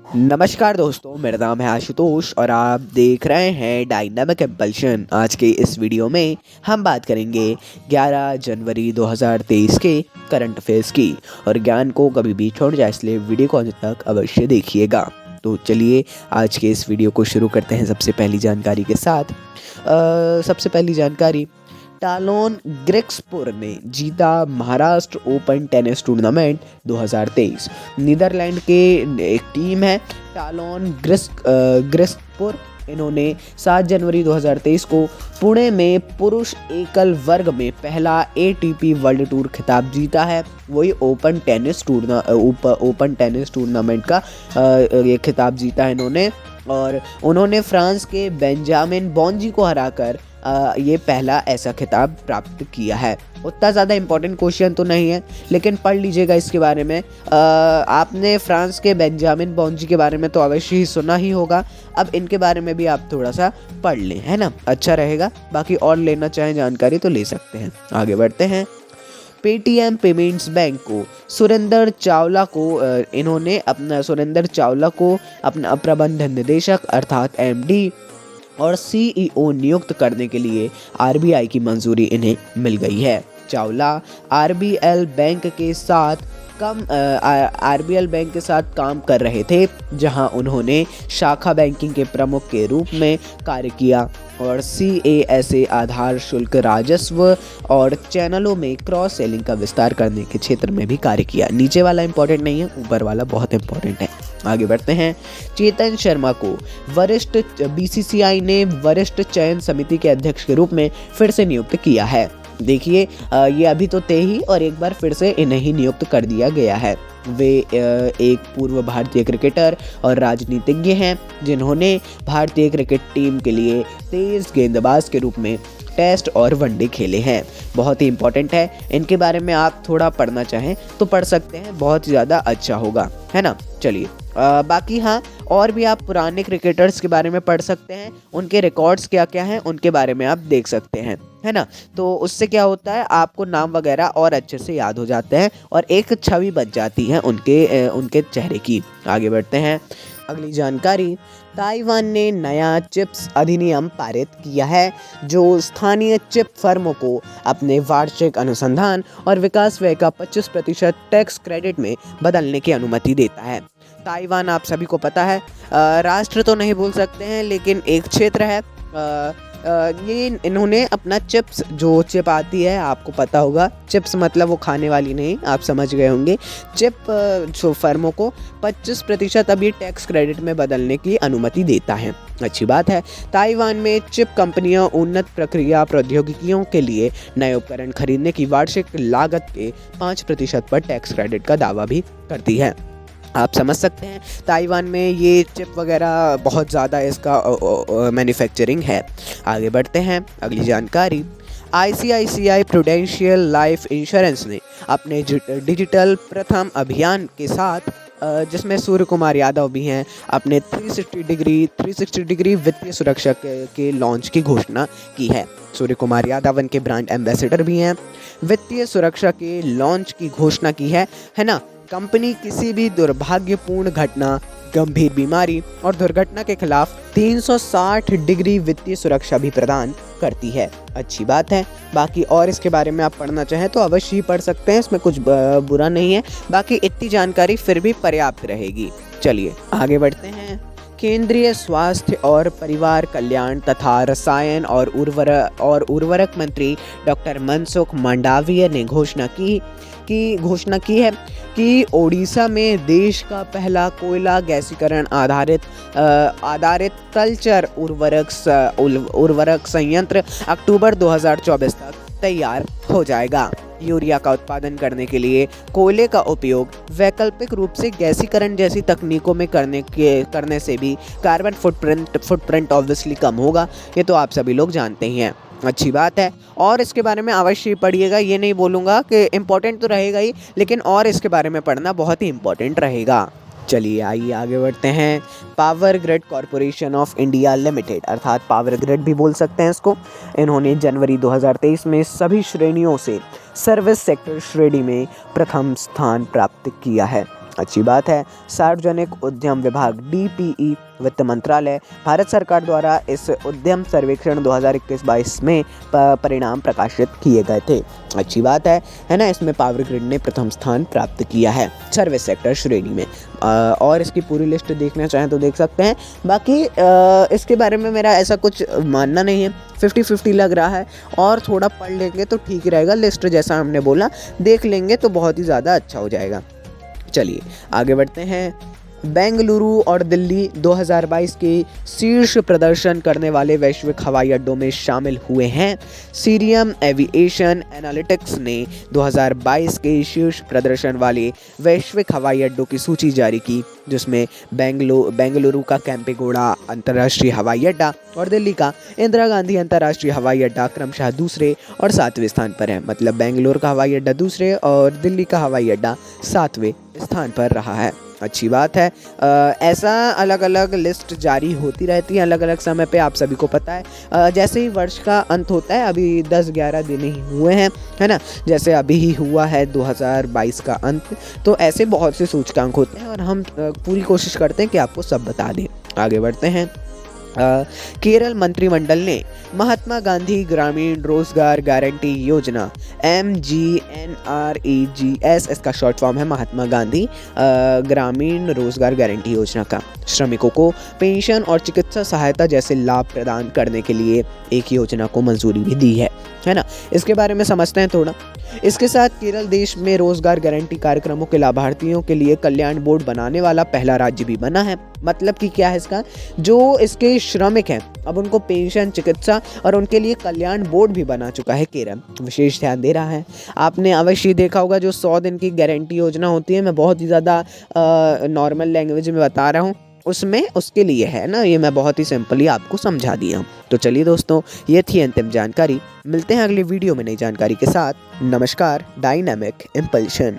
नमस्कार दोस्तों, मेरा नाम है आशुतोष और आप देख रहे हैं डायनामिक इम्पल्शन। आज के इस वीडियो में हम बात करेंगे 11 जनवरी 2023 के करंट अफेयर्स की। और ज्ञान को कभी भी छोड़ जाए, इसलिए वीडियो को अंत तक अवश्य देखिएगा। तो चलिए आज के इस वीडियो को शुरू करते हैं सबसे पहली जानकारी के साथ। सबसे पहली जानकारी, टालोन ग्रिक्सपुर ने जीता Maharashtra open tennis tournament 2023। Netherland के एक टीम है टालोन ग्रिक्सपुर। इन्होंने 7 जनवरी 2023 को पुणे में पुरुष एकल वर्ग में पहला एटीपी वर्ल्ड टूर खिताब जीता है। वही ओपन टेनिस टूर्नामेंट का ये खिताब जीता है इन्होंने। और उन्होंने फ्रांस के बेंजामिन बॉन्जी को हराकर ये पहला ऐसा खिताब प्राप्त किया है। उतना ज़्यादा इम्पोर्टेंट क्वेश्चन तो नहीं है, लेकिन पढ़ लीजिएगा इसके बारे में। आपने फ्रांस के बेंजामिन बॉन्जी के बारे में तो अवश्य ही सुना ही होगा। अब इनके बारे में भी आप थोड़ा सा पढ़ लें, है ना, अच्छा रहेगा। बाकी और लेना चाहें जानकारी तो ले सकते हैं। आगे बढ़ते हैं। पेटीएम पेमेंट्स बैंक को सुरेंद्र चावला को अपना प्रबंध निदेशक अर्थात एमडी और सीईओ नियुक्त करने के लिए आरबीआई की मंजूरी इन्हें मिल गई है। चावला आरबीएल बैंक के साथ काम कर रहे थे, जहां उन्होंने शाखा बैंकिंग के प्रमुख के रूप में कार्य किया और सीएसए आधार शुल्क राजस्व और चैनलों में क्रॉस सेलिंग का विस्तार करने के क्षेत्र में भी कार्य किया। नीचे वाला इंपॉर्टेंट नहीं है, ऊपर वाला बहुत इंपॉर्टेंट है। आगे बढ़ते हैं। चेतन शर्मा को बीसीसीआई ने वरिष्ठ चयन समिति के अध्यक्ष के रूप में फिर से नियुक्त किया है। देखिए, ये अभी तो थे ही और एक बार फिर से इन्हें ही नियुक्त कर दिया गया है। वे एक पूर्व भारतीय क्रिकेटर और राजनीतिज्ञ हैं, जिन्होंने भारतीय क्रिकेट टीम के लिए तेज गेंदबाज के रूप में टेस्ट और वनडे खेले हैं। बहुत ही इंपॉर्टेंट है, इनके बारे में आप थोड़ा पढ़ना चाहें तो पढ़ सकते हैं, बहुत ज़्यादा अच्छा होगा, है ना। चलिए, बाकी हाँ, और भी आप पुराने क्रिकेटर्स के बारे में पढ़ सकते हैं। उनके रिकॉर्ड्स क्या क्या हैं उनके बारे में आप देख सकते हैं, है ना। तो उससे क्या होता है, आपको नाम वगैरह और अच्छे से याद हो जाते हैं और एक छवि बच जाती है उनके चेहरे की। आगे बढ़ते हैं। अगली जानकारी, ताइवान ने नया चिप्स अधिनियम पारित किया है, जो स्थानीय चिप फर्मों को अपने वार्षिक अनुसंधान और विकास व्यय का 25% टैक्स क्रेडिट में बदलने की अनुमति देता है। ताइवान आप सभी को पता है, राष्ट्र तो नहीं बोल सकते हैं, लेकिन एक क्षेत्र है। ये इन्होंने अपना चिप्स, जो चिप आती है आपको पता होगा, चिप्स मतलब वो खाने वाली नहीं, आप समझ गए होंगे। चिप जो फर्मों को 25% अभी टैक्स क्रेडिट में बदलने की अनुमति देता है। अच्छी बात है। ताइवान में चिप कंपनियां उन्नत प्रक्रिया प्रौद्योगिकियों के लिए नए उपकरण खरीदने की वार्षिक लागत के 5% पर टैक्स क्रेडिट का दावा भी करती है। आप समझ सकते हैं, ताइवान में ये चिप वगैरह बहुत ज़्यादा इसका मैन्युफैक्चरिंग है। आगे बढ़ते हैं। अगली जानकारी, आईसीआईसीआई प्रूडेंशियल लाइफ इंश्योरेंस ने अपने डिजिटल प्रथम अभियान के साथ, जिसमें सूर्य कुमार यादव भी हैं, अपने 360 डिग्री वित्तीय सुरक्षा के लॉन्च की घोषणा की है। सूर्य कुमार यादव इनके ब्रांड एम्बेसडर भी हैं। वित्तीय सुरक्षा के लॉन्च की घोषणा की है ना। कंपनी किसी भी दुर्भाग्यपूर्ण घटना, गंभीर बीमारी और दुर्घटना के खिलाफ 360 डिग्री वित्तीय सुरक्षा भी प्रदान करती है। अच्छी बात है। बाकी और इसके बारे में आप पढ़ना चाहें तो अवश्य ही पढ़ सकते हैं, इसमें कुछ बुरा नहीं है। बाकी इतनी जानकारी फिर भी पर्याप्त रहेगी। चलिए आगे बढ़ते हैं। केंद्रीय स्वास्थ्य और परिवार कल्याण तथा रसायन और उर्वरक मंत्री डॉक्टर मनसुख मांडविया ने घोषणा की है कि ओडिशा में देश का पहला कोयला गैसीकरण आधारित तलचर उर्वरक संयंत्र अक्टूबर 2024 तक तैयार हो जाएगा। यूरिया का उत्पादन करने के लिए कोयले का उपयोग वैकल्पिक रूप से गैसीकरण जैसी तकनीकों में करने से भी कार्बन फुटप्रिंट ऑब्वियसली कम होगा। ये तो आप सभी लोग जानते ही हैं। अच्छी बात है। और इसके बारे में अवश्य पढ़िएगा, ये नहीं बोलूँगा कि इम्पोर्टेंट तो रहेगा ही, लेकिन और इसके बारे में पढ़ना बहुत ही इम्पोर्टेंट रहेगा। चलिए आइए आगे बढ़ते हैं। Power grid corporation of India limited, अर्थात पावर ग्रिड भी बोल सकते हैं इसको, इन्होंने जनवरी 2023 में सभी श्रेणियों से सर्विस सेक्टर श्रेणी में प्रथम स्थान प्राप्त किया है। अच्छी बात है। सार्वजनिक उद्यम विभाग DPE वित्त मंत्रालय भारत सरकार द्वारा इस उद्यम सर्वेक्षण 2021-22 में परिणाम प्रकाशित किए गए थे। अच्छी बात है ना। इसमें पावर ग्रिड ने प्रथम स्थान प्राप्त किया है सर्विस सेक्टर श्रेणी में। और इसकी पूरी लिस्ट देखना चाहें तो देख सकते हैं। बाकी इसके बारे में मेरा ऐसा कुछ मानना नहीं है, 50-50 लग रहा है, और थोड़ा पढ़ लेंगे तो ठीक रहेगा। लिस्ट जैसा हमने बोला देख लेंगे तो बहुत ही ज़्यादा अच्छा हो जाएगा। चलिए आगे बढ़ते हैं। बेंगलुरु और दिल्ली 2022 के शीर्ष प्रदर्शन करने वाले वैश्विक हवाई अड्डों में शामिल हुए हैं। सीरियम एविएशन एनालिटिक्स ने 2022 के शीर्ष प्रदर्शन वाले वैश्विक हवाई अड्डों की सूची जारी की, जिसमें बेंगलुरु का कैंपेगौड़ा अंतर्राष्ट्रीय हवाई अड्डा और दिल्ली का इंदिरा गांधी अंतर्राष्ट्रीय हवाई अड्डा क्रमशः दूसरे और 7वें स्थान पर है। मतलब बेंगलुरु का हवाई अड्डा दूसरे और दिल्ली का हवाई अड्डा 7वें स्थान पर रहा है। अच्छी बात है। ऐसा अलग अलग लिस्ट जारी होती रहती है अलग अलग समय पे, आप सभी को पता है। जैसे ही वर्ष का अंत होता है, अभी 10-11 दिन ही हुए हैं, है ना। जैसे अभी ही हुआ है 2022 का अंत, तो ऐसे बहुत से सूचकांक होते हैं और हम पूरी कोशिश करते हैं कि आपको सब बता दें। आगे बढ़ते हैं। केरल मंत्रिमंडल ने महात्मा गांधी ग्रामीण रोजगार गारंटी योजना MGNREGS, इसका शॉर्ट फॉर्म है महात्मा गांधी ग्रामीण रोजगार गारंटी योजना का, श्रमिकों को पेंशन और चिकित्सा सहायता जैसे लाभ प्रदान करने के लिए एक योजना को मंजूरी भी दी है ना। इसके बारे में समझते हैं थोड़ा। इसके साथ केरल देश में रोजगार गारंटी कार्यक्रमों के लाभार्थियों के लिए कल्याण बोर्ड बनाने वाला पहला राज्य भी बना है। मतलब कि क्या है इसका, जो इसके श्रमिक हैं अब उनको पेंशन, चिकित्सा और उनके लिए कल्याण बोर्ड भी बना चुका है केरल, विशेष ध्यान दे रहा है। आपने अवश्य देखा होगा जो 100 दिन की गारंटी योजना होती है, मैं बहुत ही ज़्यादा नॉर्मल लैंग्वेज में बता रहा हूँ, उसमें उसके लिए है ना, ये मैं बहुत ही सिंपली आपको समझा दिया हूँ। तो चलिए दोस्तों, ये थी अंतिम जानकारी। मिलते हैं अगली वीडियो में नई जानकारी के साथ। नमस्कार। Dynamic impulsion.